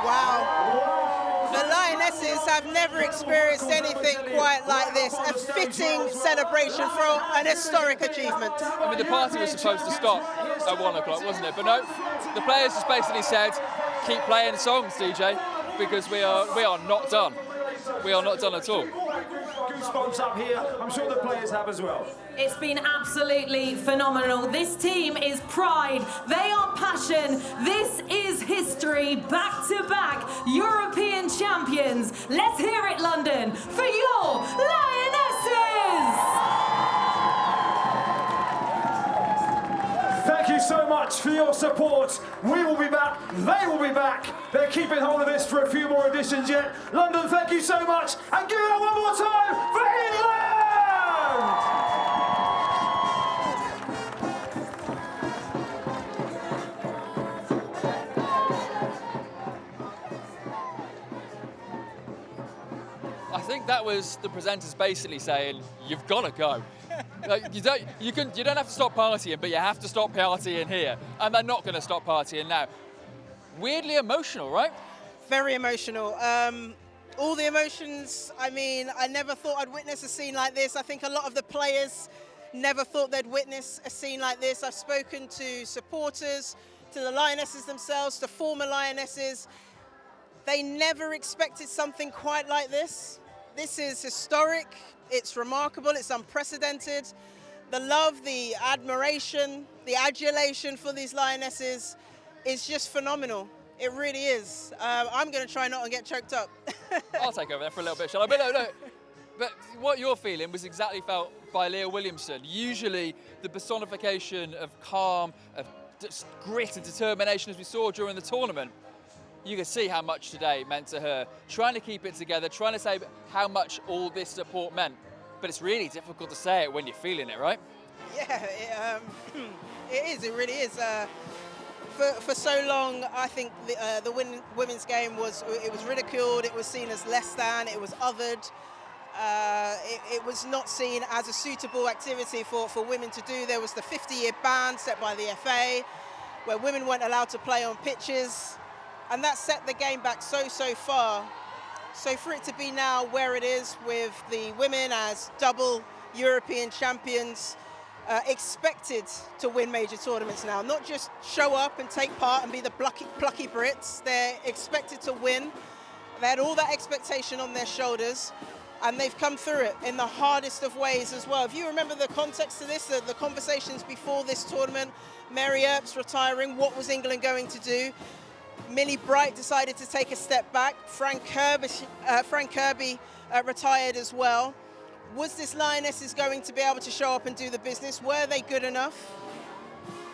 Wow. The Lionesses have never experienced anything quite like this. A fitting celebration for an historic achievement. I mean, the party was supposed to stop at 1 o'clock, wasn't it? But no, the players just basically said, keep playing songs, DJ, because we are not done. We are not done at all. Goosebumps up here. I'm sure the players have as well. It's been absolutely phenomenal. This team is pride. They are passion. This is history. Back-to-back European champions. Let's hear it, London, for your Lionesses! Thank you so much for your support. We will be back. They will be back. They're keeping hold of this for a few more editions yet. London, thank you so much. And give it up one more time for England! I think that was the presenters basically saying, you've got to go. Like, you don't have to stop partying, but you have to stop partying here. And they're not going to stop partying now. Weirdly emotional, right? Very emotional. All the emotions. I mean, I never thought I'd witness a scene like this. I think a lot of the players never thought they'd witness a scene like this. I've spoken to supporters, to the Lionesses themselves, to former Lionesses. They never expected something quite like this. This is historic, it's remarkable, it's unprecedented. The love, the admiration, the adulation for these Lionesses is just phenomenal. It really is. I'm going to try not to get choked up. I'll take over there for a little bit, shall I? But no. But what you're feeling was exactly felt by Leah Williamson. Usually the personification of calm, of just grit and determination as we saw during the tournament. You can see how much today meant to her. Trying to keep it together, trying to say how much all this support meant. But it's really difficult to say it when you're feeling it, right? Yeah, it really is. For so long, I think the women's game was ridiculed, it was seen as less than, it was othered. It was not seen as a suitable activity for women to do. There was the 50-year ban set by the FA, where women weren't allowed to play on pitches. And that set the game back so far. So for it to be now where it is, with the women as double European champions, expected to win major tournaments now, not just show up and take part and be the plucky Brits. They're expected to win. They had all that expectation on their shoulders, and they've come through it in the hardest of ways as well. If you remember the context of this, the conversations before this tournament, Mary Earps retiring, what was England going to do? Millie Bright decided to take a step back. Frank Kirby retired as well. Was this Lionesses going to be able to show up and do the business? Were they good enough?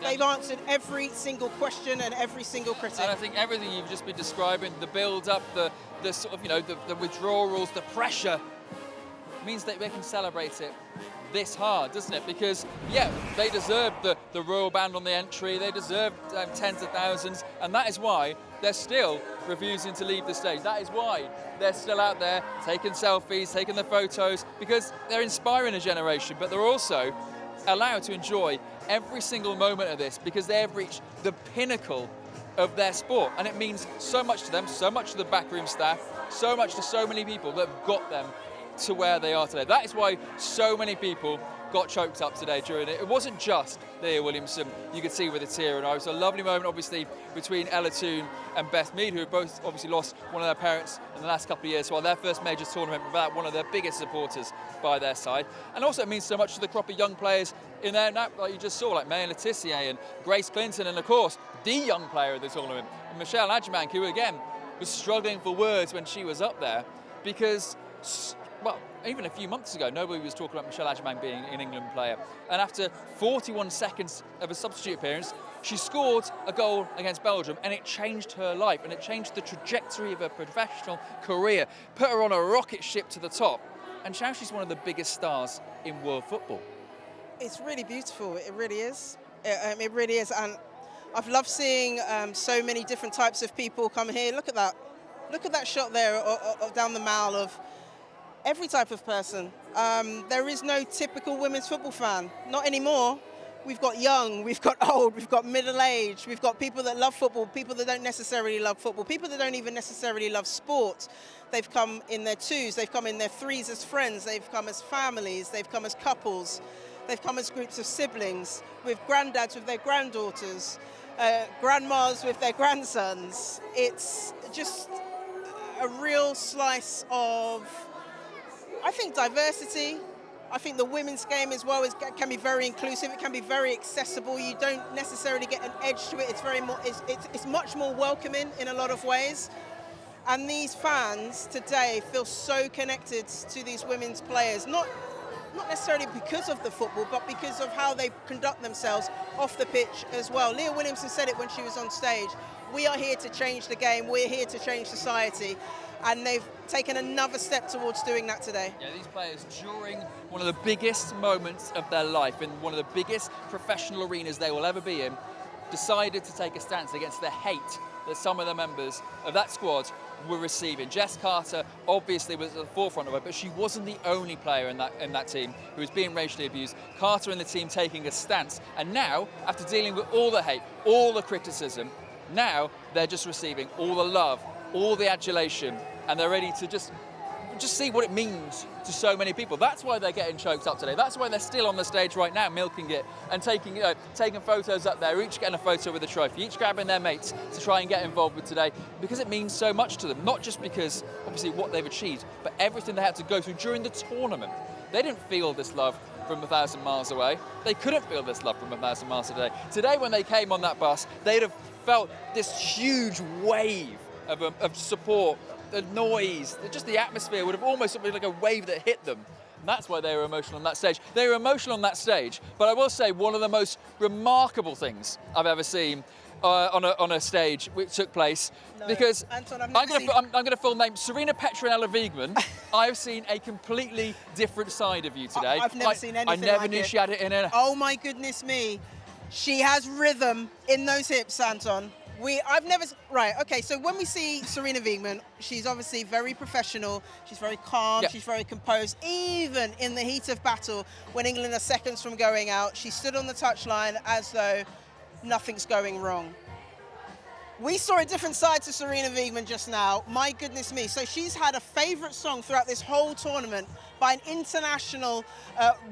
They've answered every single question and every single critic. And I think everything you've just been describing, the build-up, the sort of, the withdrawals, the pressure, means that they can celebrate it this hard, doesn't it? Because, yeah, they deserve the royal band on the entry, they deserve tens of thousands, and that is why they're still refusing to leave the stage. That is why they're still out there taking selfies, taking the photos, because they're inspiring a generation, but they're also allowed to enjoy every single moment of this because they have reached the pinnacle of their sport, and it means so much to them, so much to the backroom staff, so much to so many people that have got them to where they are today. That is why so many people got choked up today during it. It wasn't just Leah Williamson, you could see with a tear in her eyes. It was a lovely moment, obviously, between Ella Toone and Beth Mead, who have both obviously lost one of their parents in the last couple of years, while their first major tournament without one of their biggest supporters by their side. And also it means so much to the crop of young players in there, like you just saw, like May Letitia and Grace Clinton, and of course, the young player of the tournament, Michelle Adjmank, who again, was struggling for words when she was up there because, well, even a few months ago, nobody was talking about Michelle Agyemang being an England player. And after 41 seconds of a substitute appearance, she scored a goal against Belgium, and it changed her life, and it changed the trajectory of her professional career, put her on a rocket ship to the top, and now she's one of the biggest stars in world football. It's really beautiful, it really is. It really is, and I've loved seeing so many different types of people come here. Look at that shot there down the mall of every type of person. There is no typical women's football fan, not anymore. We've got young, we've got old, we've got middle-aged, we've got people that love football, people that don't necessarily love football, people that don't even necessarily love sport. They've come in their twos, they've come in their threes as friends, they've come as families, they've come as couples, they've come as groups of siblings, with granddads with their granddaughters, grandmas with their grandsons. It's just a real slice of, I think, diversity. I think the women's game as well can be very inclusive. It can be very accessible. You don't necessarily get an edge to it. It's much more welcoming in a lot of ways. And these fans today feel so connected to these women's players, not necessarily because of the football, but because of how they conduct themselves off the pitch as well. Leah Williamson said it when she was on stage. We are here to change the game. We're here to change society. And they've taken another step towards doing that today. Yeah, these players, during one of the biggest moments of their life, in one of the biggest professional arenas they will ever be in, decided to take a stance against the hate that some of the members of that squad were receiving. Jess Carter obviously was at the forefront of it, but she wasn't the only player in that team who was being racially abused. Carter and the team taking a stance. And now, after dealing with all the hate, all the criticism, now they're just receiving all the love, all the adulation, and they're ready to just see what it means to so many people. That's why they're getting choked up today. That's why they're still on the stage right now, milking it and taking photos up there, each getting a photo with a trophy, each grabbing their mates to try and get involved with today, because it means so much to them, not just because, obviously, what they've achieved, but everything they had to go through during the tournament. They didn't feel this love from 1,000 miles away. They couldn't feel this love from 1,000 miles away. Today, when they came on that bus, they'd have felt this huge wave of support, the noise, just the atmosphere would have almost been like a wave that hit them. And that's why they were emotional on that stage. They were emotional on that stage, but I will say one of the most remarkable things I've ever seen on a stage which took place, because Anton, I'm going to full name Sarina Wiegman. I've seen a completely different side of you today. I've never seen anything I never like knew it. she had it in her. Oh my goodness me. She has rhythm in those hips, Anton. Right, okay, so when we see Sarina Wiegman, she's obviously very professional, she's very calm, Yep. she's very composed. Even in the heat of battle, when England are seconds from going out, she stood on the touchline as though nothing's going wrong. We saw a different side to Sarina Wiegman just now. My goodness me. So she's had a favourite song throughout this whole tournament by an international,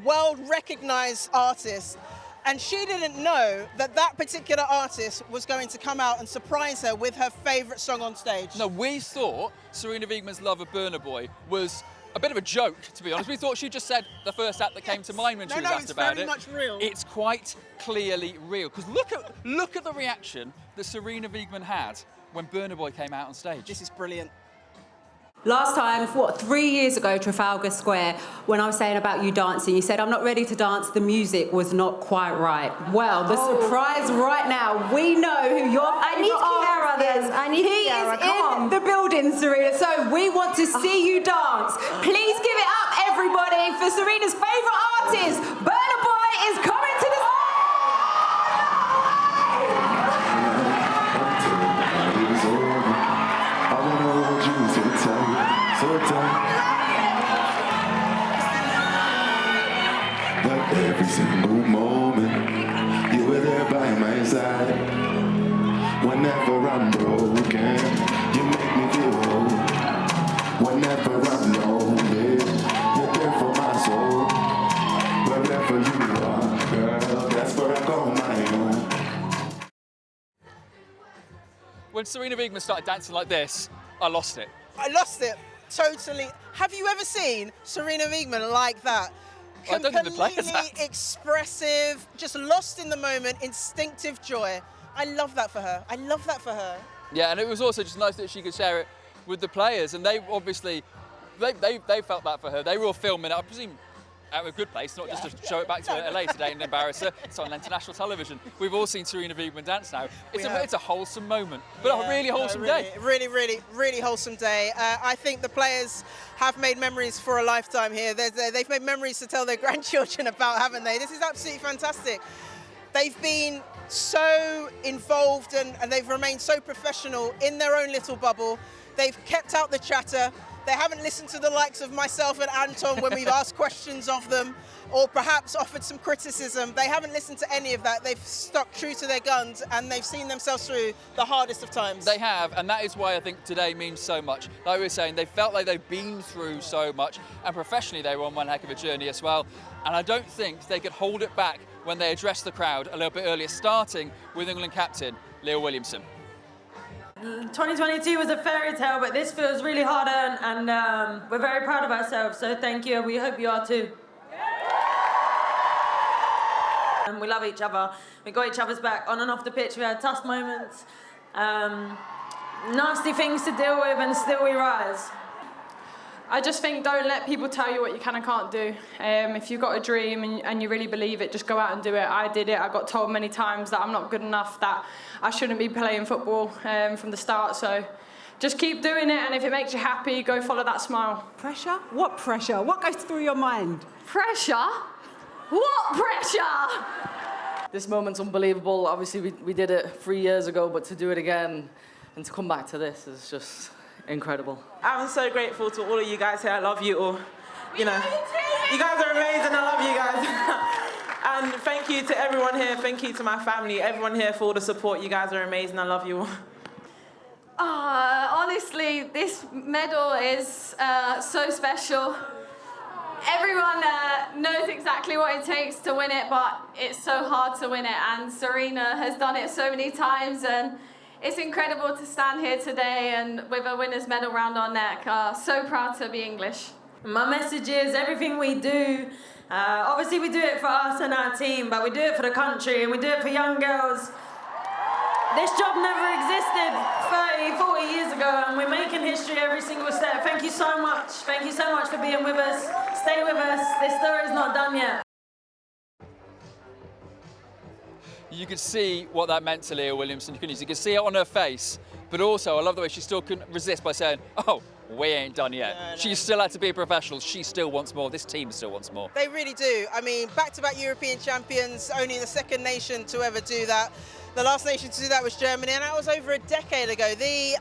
world-recognised artist. And she didn't know that that particular artist was going to come out and surprise her with her favourite song on stage. No, we thought Sarina Wiegman's love of Burna Boy was a bit of a joke, to be honest. We thought she just said the first act that came to mind when she was asked about it. No, it's very much real. It's quite clearly real. Because look at the reaction that Sarina Wiegman had when Burna Boy came out on stage. This is brilliant. Last time, 3 years ago, Trafalgar Square, when I was saying about you dancing, you said, I'm not ready to dance, the music was not quite right. Well, the surprise right now, we know who your favourite artist is. He is in the building, Sarina, so we want to see you dance. Please give it up, everybody, for Sarina's favourite artist. Burna Boy is coming to the But every single moment, you were there by my side. Whenever I'm broken, you make me feel whole. Whenever I'm lonely, you're there for my soul. Wherever you are, girl, that's where I call my own. When Sarina Wiegman started dancing like this, I lost it. I lost it, totally. Have you ever seen Sarina Wiegman like that? I don't think the players Completely have. expressive, just lost in the moment, instinctive joy. I love that for her. I love that for her. Yeah, and it was also just nice that she could share it with the players, and they obviously, they felt that for her. They were all filming it, I presume, at a good place, not just to show it back to LA today and embarrass her. It's on international television. We've all seen Sarina Wiegman dance now. It's a wholesome moment, but a really wholesome day. Really wholesome day. I think the players have made memories for a lifetime here. They've made memories to tell their grandchildren about, haven't they? This is absolutely fantastic. They've been so involved and they've remained so professional in their own little bubble. They've kept out the chatter. They haven't listened to the likes of myself and Anton when we've asked questions of them or perhaps offered some criticism. They haven't listened to any of that. They've stuck true to their guns and they've seen themselves through the hardest of times. They have, and that is why I think today means so much. Like we were saying, they felt like they've been through so much, and professionally they were on one heck of a journey as well. And I don't think they could hold it back when they addressed the crowd a little bit earlier, starting with England captain Leah Williamson. 2022 was a fairy tale, but this feels really hard earned, and we're very proud of ourselves, so thank you, and we hope you are too. And we love each other. We got each other's back on and off the pitch. We had tough moments, nasty things to deal with, and still we rise. I just think don't let people tell you what you can and can't do. If you've got a dream and you really believe it, just go out and do it. I did it. I got told many times that I'm not good enough, that I shouldn't be playing football from the start. So just keep doing it, and if it makes you happy, go follow that smile. Pressure? What pressure? What goes through your mind? Pressure? What pressure? This moment's unbelievable. Obviously, we did it 3 years ago, but to do it again and to come back to this is just incredible. I'm so grateful to all of you guys here. I love you all. You know, you guys are amazing. I love you guys. And thank you to everyone here. Thank you to my family, everyone here for all the support. You guys are amazing. I love you all. Honestly, this medal is so special. Everyone knows exactly what it takes to win it, but it's so hard to win it. And Sarina has done it so many times, and it's incredible to stand here today and with a winner's medal round our neck. So proud to be English. My message is everything we do, obviously we do it for us and our team, but we do it for the country and we do it for young girls. This job never existed 30, 40 years ago, and we're making history every single step. Thank you so much. Thank you so much for being with us. Stay with us. This story's not done yet. You could see what that meant to Leah Williamson. You could see it on her face, but also I love the way she still couldn't resist by saying, oh, we ain't done yet. No. She still had to be a professional. She still wants more. This team still wants more. They really do. I mean, back-to-back European champions, only the second nation to ever do that. The last nation to do that was Germany, and that was over a decade ago. The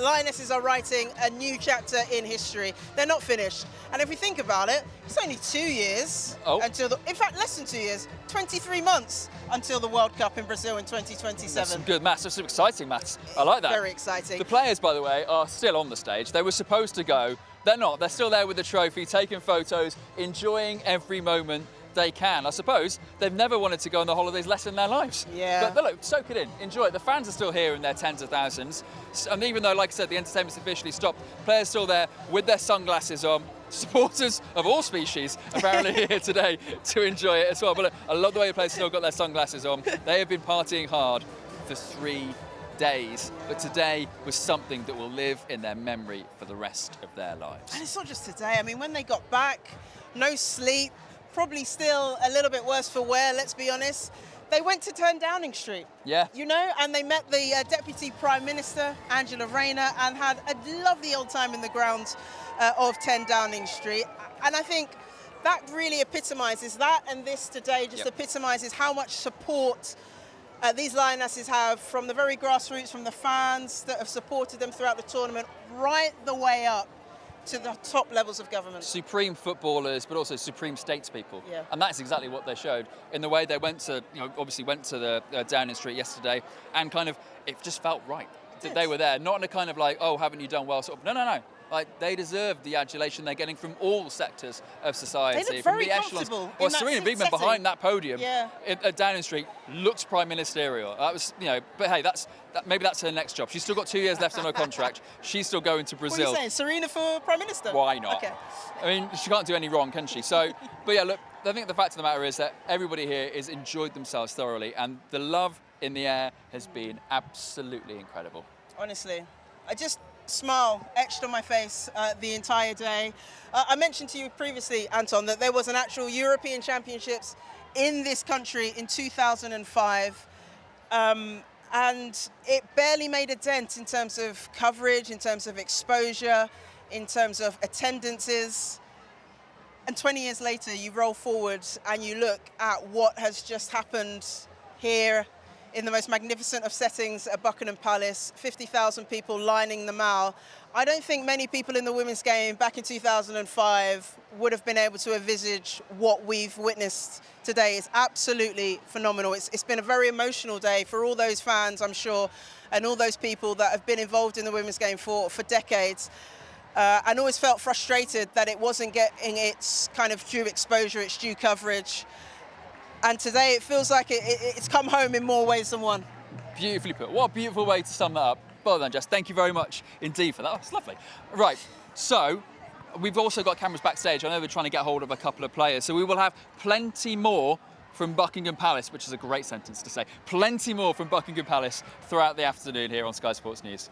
Lionesses are writing a new chapter in history. They're not finished. And if we think about it, it's only 2 years until in fact, less than 2 years, 23 months until the World Cup in Brazil in 2027. That's some good maths. That's some exciting maths. I like that. Very exciting. The players, by the way, are still on the stage. They were supposed to go. They're not. They're still there with the trophy, taking photos, enjoying every moment they can. I suppose they've never wanted to go on the holidays less in their lives. Yeah. But look, soak it in, enjoy it. The fans are still here in their tens of thousands. And even though, like I said, the entertainment's officially stopped, players still there with their sunglasses on. Supporters of all species apparently here today to enjoy it as well. But look, I love the way the players still got their sunglasses on. They have been partying hard for 3 days, but today was something that will live in their memory for the rest of their lives. And it's not just today. I mean, when they got back, no sleep, probably still a little bit worse for wear, let's be honest. They went to 10 Downing Street, you know, and they met the Deputy Prime Minister, Angela Rayner, and had a lovely old time in the grounds of 10 Downing Street. And I think that really epitomises that, and this today just epitomises how much support these Lionesses have from the very grassroots, from the fans that have supported them throughout the tournament, right the way up to the top levels of government. Supreme footballers, but also supreme statespeople. Yeah. And that's exactly what they showed in the way they went to, you know, obviously went to the Downing Street yesterday, and kind of, it just felt right that they were there. Not in a kind of like, oh, haven't you done well? Sort of, no. Like, they deserve the adulation they're getting from all sectors of society. They look from very the echelons. comfortable Well, in that Sarina Wiegman setting. behind that podium Yeah. at Downing Street looks prime ministerial. That was, you know, but hey, maybe that's her next job. She's still got 2 years left on her contract. She's still going to Brazil. What are you saying, Sarina for Prime Minister? Why not? Okay. I mean, she can't do any wrong, can she? So, but yeah, look, I think the fact of the matter is that everybody here has enjoyed themselves thoroughly, and the love in the air has been absolutely incredible. honestly. I just smile etched on my face the entire day. I mentioned to you previously, Anton, that there was an actual European Championships in this country in 2005. And it barely made a dent in terms of coverage, in terms of exposure, in terms of attendances. And 20 years later, you roll forward and you look at what has just happened here in the most magnificent of settings at Buckingham Palace, 50,000 people lining the Mall. I don't think many people in the women's game back in 2005 would have been able to envisage what we've witnessed today. It's absolutely phenomenal. It's been a very emotional day for all those fans, I'm sure, and all those people that have been involved in the women's game for decades. And always felt frustrated that it wasn't getting its kind of due exposure, its due coverage. And today it feels like it's come home in more ways than one. Beautifully put. What a beautiful way to sum that up. Well done, Jess. Thank you very much indeed for that. That's lovely. Right, so we've also got cameras backstage. I know we're trying to get hold of a couple of players, so we will have plenty more from Buckingham Palace, which is a great sentence to say. Plenty more from Buckingham Palace throughout the afternoon here on Sky Sports News.